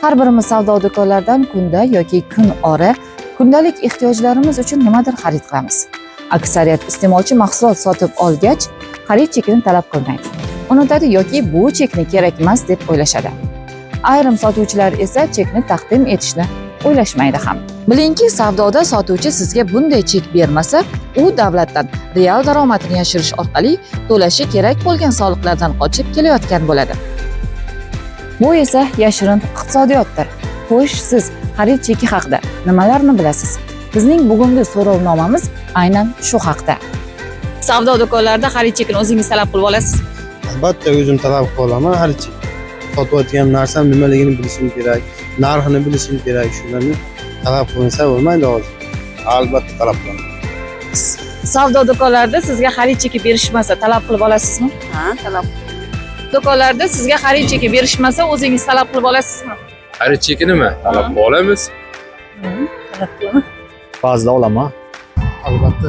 Har birimiz savdo do'konlaridan kunda yoki kun ora kundalik ehtiyojlarimiz uchun nimadir xarid qilamiz. Aksariyat iste'molchi mahsulot sotib olgach, xarid chekini talab qilmaydi. Unutadi yoki bu chekni kerak emas deb o'ylashadi. Ayrim sotuvchilar esa chekni taqdim etishni o'ylashmaydi ham. Bilingki, savdoda sotuvchi sizga bunday chek bermasa, u davlatdan real daromadini yashirish orqali to'lashi kerak bo'lgan soliqlardan qochib kelayotgan bo'ladi. Bu esa yashirin iqtisodiyotdir. Xo'sh, siz xarid cheki haqida nimalarni bilasiz? Bizning bugungi so'rovnomamiz aynan shu haqda. Savdo do'konlarida xarid chekini o'zingiz talab qilib olasiz? Albatta o'zim talab qilib olaman. Xarid cheki sotayotgan narsam nimaligini bilishim kerak, narxini bilishim kerak. Shularni talab qilinsa bo'lmaydi hozir. Albatta talab qilaman. Savdo do'konlarida sizga xarid cheki berishmasa talab qilib olasizmi? Ha, talab. Do'konlarda sizga xarid cheki berishmasa o'zingiz talab qilib olasizmi? Xarid cheki nima? Talab qilib olamiz. Talab qilaman. Ba'zida olaman. Albatta.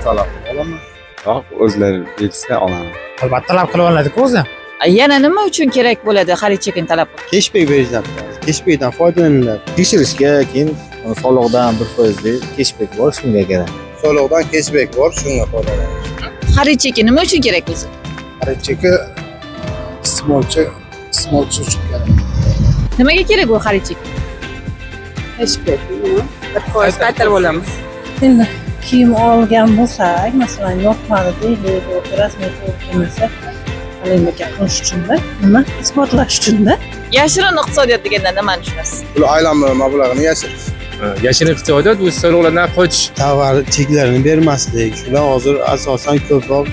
Talab qilib olaman. Yo'q, o'zlari bersa olaman. Albatta talab qilib oladi-ku o'zi. Yana nima uchun kerak bo'ladi xarid chekini talab qilish? Cashback berishdan, cashbackdan foydalaniladi. Tekshirishga, keyin soliqdan 1% cashback bor, shunga kerak. Soliqdan cashback bor, shunga foydalanadi. Xarid cheki nima uchun kerak o'zi? Xarid cheki iste'molchi uchun kerak. Nimaga kerak bu xarid cheki? Cashback. Bir foiz qaytarib olamiz. Endi kiyim olgan bo'lsak, masalan, yoqmadi deylik, yoki rasmiy to'g'ri kelmasa, alimaka qilish uchun-da, nima? Isbotlash uchun-da. Yashirin iqtisodiyot deganda nimani tushunasiz? Pul aylanma mablag'ini yashirish. Yashirin iqtisodiyot bu soliqlardan qochish. Tovar cheklarini bermaslik. Shular hozir asosan ko'proq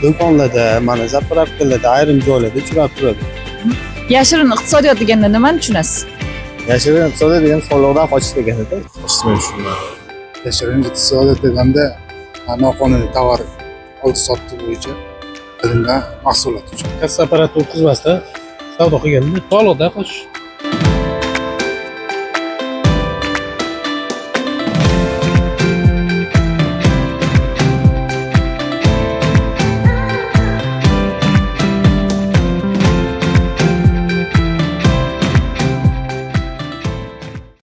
do'konlarda, mana zapravkalarda, ayrim joylarda uchrab turadi. Yashirin iqtisodiyot deganda nimani tushunasiz? Yashirin iqtisodiyot degan soliqdan qochish deganida, men tushunmayman. Yashirin iqtisodiyot deganda noqonuniy tovar oldi-sotdi bo'yicha qilingan mahsulot uchun. Kassa apparati o'tkazmasdan savdo qilganda soliqdan qochish.